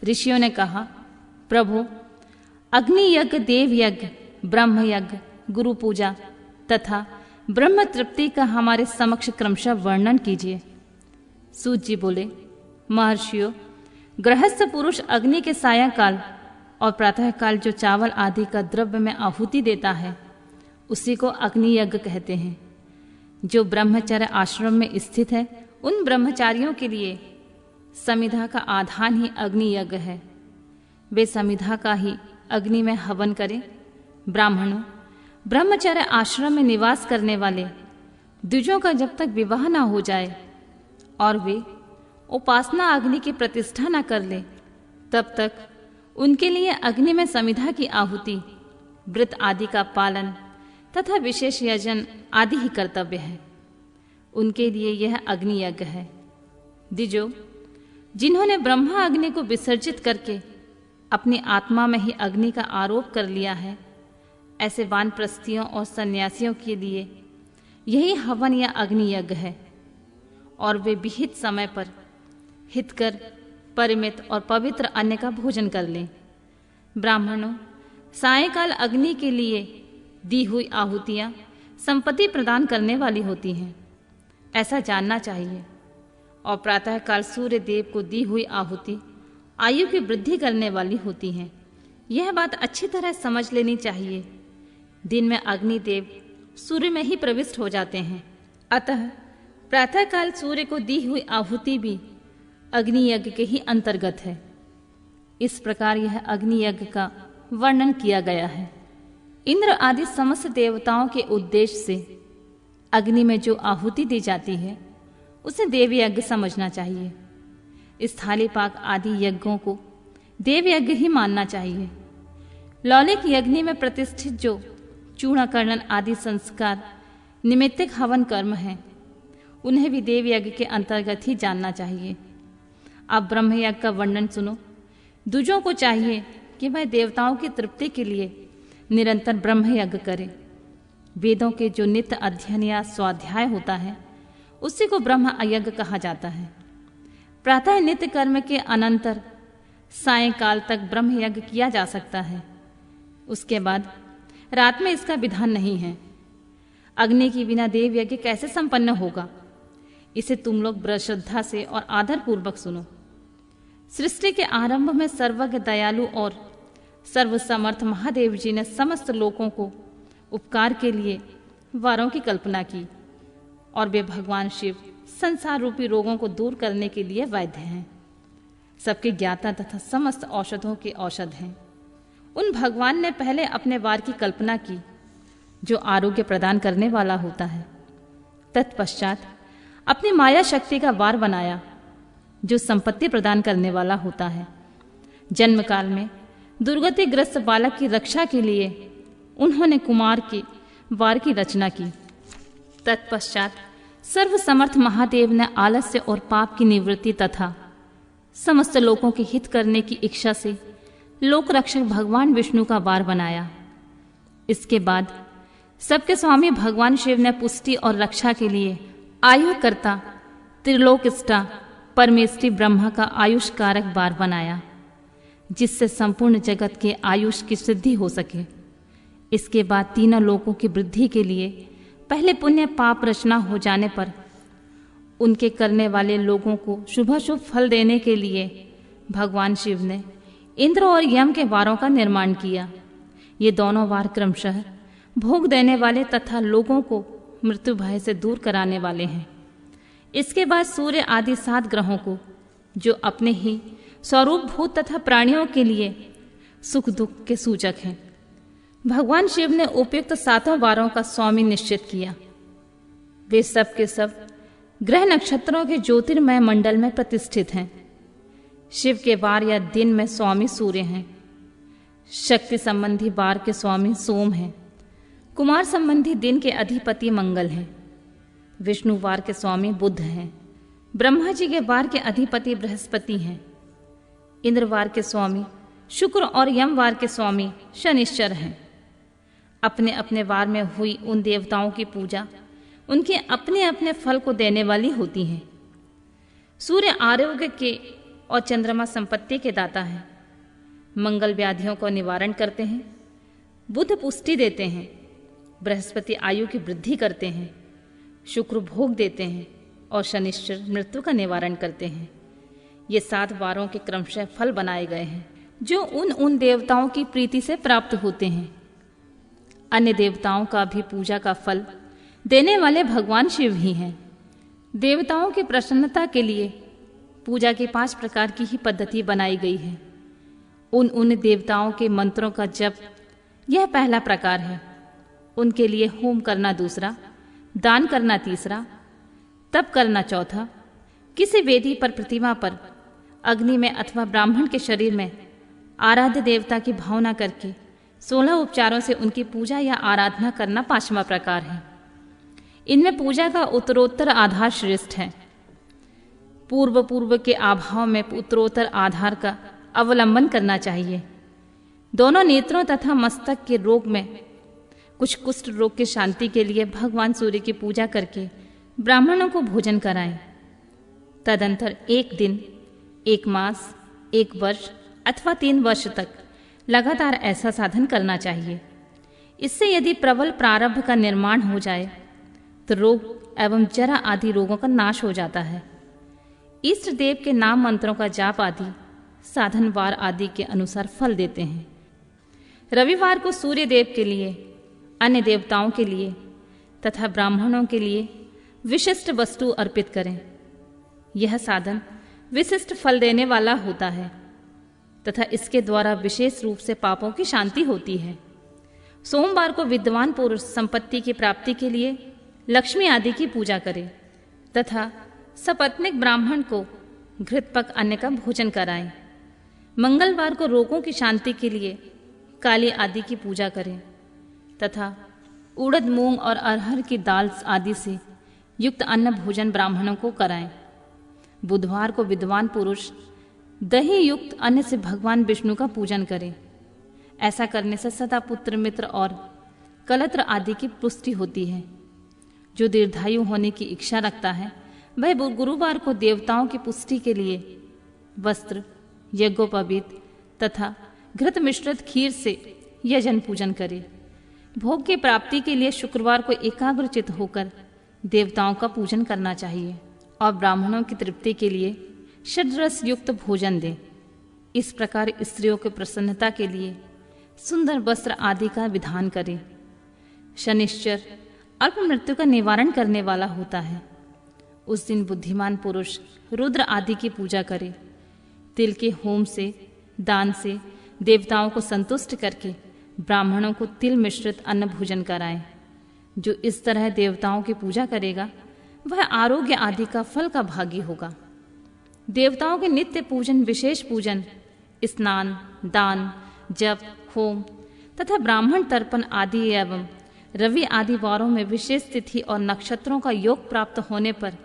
ऋषियों ने कहा, प्रभु, अग्नि यज्ञ, देव यज्ञ, ब्रह्म यज्ञ, गुरु पूजा तथा ब्रह्म तृप्ति का हमारे समक्ष क्रमशः वर्णन कीजिए। सूत जी बोले, महर्षियों, गृहस्थ पुरुष अग्नि के सायंकाल और प्रातःकाल जो चावल आदि का द्रव्य में आहुति देता है उसी को अग्नि यज्ञ कहते हैं। जो ब्रह्मचर्य आश्रम में स्थित है उन ब्रह्मचारियों के लिए समिधा का आधान ही अग्नि यज्ञ है। वे समिधा का ही अग्नि में हवन करें। ब्राह्मणों, ब्रह्मचर्य आश्रम में निवास करने वाले द्विजों का जब तक विवाह न हो जाए और वे उपासना अग्नि की प्रतिष्ठा न कर ले तब तक उनके लिए अग्नि में समिधा की आहुति, व्रत आदि का पालन तथा विशेष यजन आदि ही कर्तव्य है। उनके लिए यह अग्नि यज्ञ है। द्विजो, जिन्होंने ब्रह्मा अग्नि को विसर्जित करके अपनी आत्मा में ही अग्नि का आरोप कर लिया है, ऐसे वानप्रस्थियों और सन्यासियों के लिए यही हवन या अग्नि यज्ञ है और वे विहित समय पर हितकर, परिमित और पवित्र अन्न का भोजन कर लें। ब्राह्मणों, सायंकाल अग्नि के लिए दी हुई आहुतियां संपत्ति प्रदान करने वाली होती हैं, ऐसा जानना चाहिए। और प्रातःकाल सूर्य देव को दी हुई आहुति आयु की वृद्धि करने वाली होती हैं। यह बात अच्छी तरह समझ लेनी चाहिए। दिन में अग्निदेव सूर्य में ही प्रविष्ट हो जाते हैं, अतः प्रातःकाल सूर्य को दी हुई आहुति भी अग्नि यज्ञ के ही अंतर्गत है। इस प्रकार यह अग्नि यज्ञ का वर्णन किया गया है। इंद्र आदि समस्त देवताओं के उद्देश्य से अग्नि में जो आहुति दी जाती है उसे देव यज्ञ समझना चाहिए। स्थाली पाक आदि यज्ञों को देव यज्ञ ही मानना चाहिए। लौलिक यज्ञ में प्रतिष्ठित जो चूर्णकर्णन आदि संस्कार निमित्तिक हवन कर्म हैं उन्हें भी देव यज्ञ के अंतर्गत ही जानना चाहिए। अब ब्रह्म यज्ञ का वर्णन सुनो। द्विजों को चाहिए कि वह देवताओं की तृप्ति के लिए निरंतर ब्रह्म यज्ञ करें। वेदों के जो नित्य अध्ययन या स्वाध्याय होता है उसी को ब्रह्म यज्ञ कहा जाता है। प्रातः नित्य कर्म के अनंतर सायंकाल तक ब्रह्म यज्ञ किया जा सकता है। उसके बाद रात में इसका विधान नहीं है। अग्नि के बिना देव यज्ञ कैसे संपन्न होगा, इसे तुम लोग बड़ी श्रद्धा से और आदर पूर्वक सुनो। सृष्टि के आरंभ में सर्वज्ञ, दयालु और सर्वसमर्थ महादेव जी ने समस्त लोगों को उपकार के लिए वारों की कल्पना की और वे भगवान शिव संसार रूपी रोगों को दूर करने के लिए वैद्य हैं, सबके ज्ञाता तथा समस्त औषधों के औषध हैं। उन भगवान ने पहले अपने वार की कल्पना की जो आरोग्य प्रदान करने वाला होता है। तत्पश्चात अपनी माया शक्ति का वार बनाया जो संपत्ति प्रदान करने वाला होता है। जन्म काल में दुर्गतिग्रस्त बालक की रक्षा के लिए उन्होंने कुमार के वार की रचना की। तत्पश्चात सर्वसमर्थ महादेव ने आलस्य और पाप की निवृत्ति तथा समस्त लोगों के हित करने की इच्छा से लोक रक्षक भगवान विष्णु का वार बनाया। इसके बाद सबके स्वामी भगवान शिव ने पुष्टि और रक्षा के लिए आयुकर्ता त्रिलोकष्टा परमेष्टि ब्रह्मा का आयुष कारक वार बनाया जिससे संपूर्ण जगत के आयुष की सिद्धि हो सके। इसके बाद तीनों लोकों की वृद्धि के लिए पहले पुण्य पाप रचना हो जाने पर उनके करने वाले लोगों को शुभाशुभ फल देने के लिए भगवान शिव ने इंद्र और यम के वारों का निर्माण किया। ये दोनों वार क्रमशः भोग देने वाले तथा लोगों को मृत्यु भय से दूर कराने वाले हैं। इसके बाद सूर्य आदि 7 ग्रहों को जो अपने ही स्वरूप भूत तथा प्राणियों के लिए सुख दुख के सूचक हैं, भगवान शिव ने उपयुक्त 7 वारों का स्वामी निश्चित किया। वे सब के सब ग्रह नक्षत्रों के ज्योतिर्मय मंडल में प्रतिष्ठित हैं। शिव के वार या दिन में स्वामी सूर्य हैं। शक्ति संबंधी वार के स्वामी सोम हैं। कुमार संबंधी दिन के अधिपति मंगल हैं। विष्णु वार के स्वामी बुध हैं। ब्रह्मा जी के वार के अधिपति बृहस्पति हैं। इंद्र वार के स्वामी शुक्र और यम वार के स्वामी शनिश्चर हैं। अपने अपने वार में हुई उन देवताओं की पूजा उनके अपने अपने फल को देने वाली होती है। सूर्य आरोग्य के और चंद्रमा संपत्ति के दाता हैं। मंगल व्याधियों का निवारण करते हैं, बुध पुष्टि देते हैं, बृहस्पति आयु की वृद्धि करते हैं, शुक्र भोग देते हैं और शनिश्चर मृत्यु का निवारण करते हैं। ये 7 वारों के क्रमशः फल बनाए गए हैं जो उन देवताओं की प्रीति से प्राप्त होते हैं। अन्य देवताओं का भी पूजा का फल देने वाले भगवान शिव ही हैं। देवताओं की प्रसन्नता के लिए पूजा की 5 प्रकार की ही पद्धति बनाई गई है। उन देवताओं के मंत्रों का जप यह पहला प्रकार है। उनके लिए होम करना दूसरा, दान करना तीसरा, तप करना चौथा, किसी वेदी पर प्रतिमा पर अग्नि में अथवा ब्राह्मण के शरीर में आराध्य देवता की भावना करके 16 उपचारों से उनकी पूजा या आराधना करना 5वां प्रकार है। इनमें पूजा का उत्तरोत्तर आधार श्रेष्ठ है। पूर्व के अभाव में उत्तरोत्तर आधार का अवलंबन करना चाहिए। दोनों नेत्रों तथा मस्तक के रोग में कुछ कुष्ठ रोग की शांति के लिए भगवान सूर्य की पूजा करके ब्राह्मणों को भोजन कराएं। तदंतर 1 दिन, 1 मास, 1 वर्ष अथवा 3 वर्ष तक लगातार ऐसा साधन करना चाहिए। इससे यदि प्रबल प्रारब्ध का निर्माण हो जाए तो रोग एवं जरा आदि रोगों का नाश हो जाता है। इष्ट देव के नाम मंत्रों का जाप आदि साधन वार आदि के अनुसार फल देते हैं। रविवार को सूर्य देव के लिए, अन्य देवताओं के लिए तथा ब्राह्मणों के लिए विशिष्ट वस्तु अर्पित करें। यह साधन विशिष्ट फल देने वाला होता है तथा इसके द्वारा विशेष रूप से पापों की शांति होती है। सोमवार को विद्वान पुरुष संपत्ति की प्राप्ति के लिए लक्ष्मी आदि की पूजा करें तथा सपत्निक ब्राह्मण को घृतपक अन्न का भोजन कराएं। मंगलवार को रोगों की शांति के लिए काली आदि की पूजा करें तथा उड़द, मूंग और अरहर की दाल आदि से युक्त अन्न भोजन ब्राह्मणों को कराएं। बुधवार को विद्वान पुरुष दही युक्त अन्न से भगवान विष्णु का पूजन करें। ऐसा करने से सदा पुत्र, मित्र और कलत्र आदि की पुष्टि होती है। जो दीर्घायु होने की इच्छा रखता है वह गुरुवार को देवताओं की पुष्टि के लिए वस्त्र, यज्ञोपवीत तथा घृत मिश्रित खीर से यजन पूजन करे। भोग की प्राप्ति के लिए शुक्रवार को एकाग्रचित होकर देवताओं का पूजन करना चाहिए और ब्राह्मणों की तृप्ति के लिए षड्रस युक्त भोजन दें। इस प्रकार स्त्रियों की प्रसन्नता के लिए सुंदर वस्त्र आदि का विधान करें। शनिश्चर अल्प मृत्यु का निवारण करने वाला होता है। उस दिन बुद्धिमान पुरुष रुद्र आदि की पूजा करे। तिल के होम से, दान से देवताओं को संतुष्ट करके ब्राह्मणों को तिल मिश्रित अन्न भोजन कराएं। जो इस तरह देवताओं की पूजा करेगा वह आरोग्य आदि का फल का भागी होगा। देवताओं के नित्य पूजन, विशेष पूजन, स्नान, दान, जप, होम तथा ब्राह्मण तर्पण आदि एवं रवि आदि वारों में विशेष तिथि और नक्षत्रों का योग प्राप्त होने पर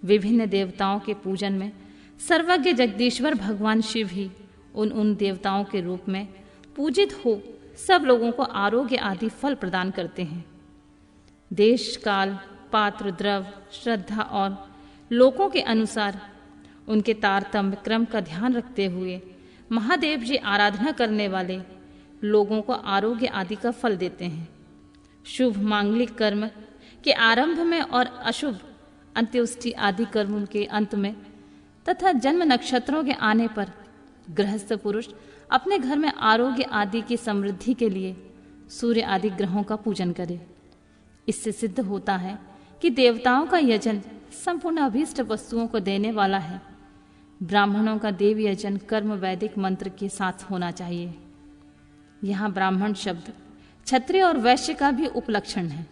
विभिन्न देवताओं के पूजन में सर्वज्ञ जगदीश्वर भगवान शिव ही उन देवताओं के रूप में पूजित हो सब लोगों को आरोग्य आदि फल प्रदान करते हैं। देश, काल, पात्र, द्रव, श्रद्धा और लोकों के अनुसार उनके तारतम्य क्रम का ध्यान रखते हुए महादेव जी आराधना करने वाले लोगों को आरोग्य आदि का फल देते हैं। शुभ मांगलिक कर्म के आरंभ में और अशुभ अंत्योष्टि आदि कर्मों के अंत में तथा जन्म नक्षत्रों के आने पर गृहस्थ पुरुष अपने घर में आरोग्य आदि की समृद्धि के लिए सूर्य आदि ग्रहों का पूजन करे। इससे सिद्ध होता है कि देवताओं का यजन संपूर्ण अभीष्ट वस्तुओं को देने वाला है। ब्राह्मणों का देव यजन कर्म वैदिक मंत्र के साथ होना चाहिए। यहाँ ब्राह्मण शब्द क्षत्रिय और वैश्य का भी उपलक्षण है।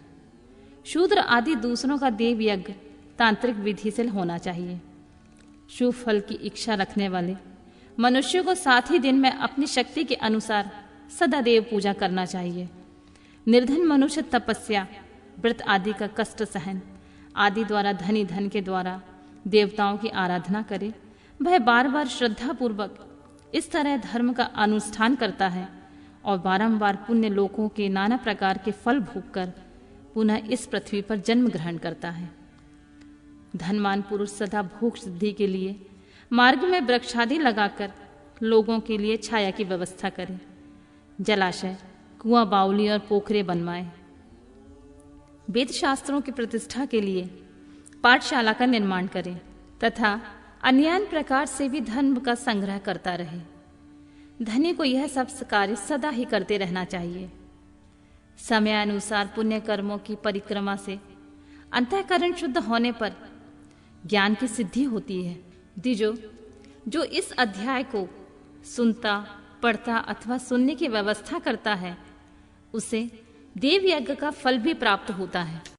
शूद्र आदि दूसरों का देव यज्ञ तांत्रिक विधि से होना चाहिए। शुभ फल की इच्छा रखने वाले मनुष्य को साथ ही दिन में अपनी शक्ति के अनुसार सदा देव पूजा करना चाहिए। निर्धन मनुष्य तपस्या, व्रत आदि का कष्ट सहन आदि द्वारा धनी धन के द्वारा देवताओं की आराधना करे। वह बार बार श्रद्धा पूर्वक इस तरह धर्म का अनुष्ठान करता है और बारंबार पुण्य लोकों के नाना प्रकार के फल भोगकर पुनः इस पृथ्वी पर जन्म ग्रहण करता है। धनवान पुरुष सदा भोग सिद्धि के लिए मार्ग में वृक्षादि लगाकर लोगों के लिए छाया की व्यवस्था करें। जलाशय, कुआं, बावली और पोखरे बनवाएं। वेद शास्त्रों की प्रतिष्ठा के लिए पाठशाला का निर्माण करें तथा अन्य प्रकार से भी धर्म का संग्रह करता रहे। धनी को यह सब कार्य सदा ही करते रहना चाहिए। समयानुसार पुण्य कर्मों की परिक्रमा से अंतःकरण शुद्ध होने पर ज्ञान की सिद्धि होती है। द्विजो, जो इस अध्याय को सुनता, पढ़ता अथवा सुनने की व्यवस्था करता है, उसे देव यज्ञ का फल भी प्राप्त होता है।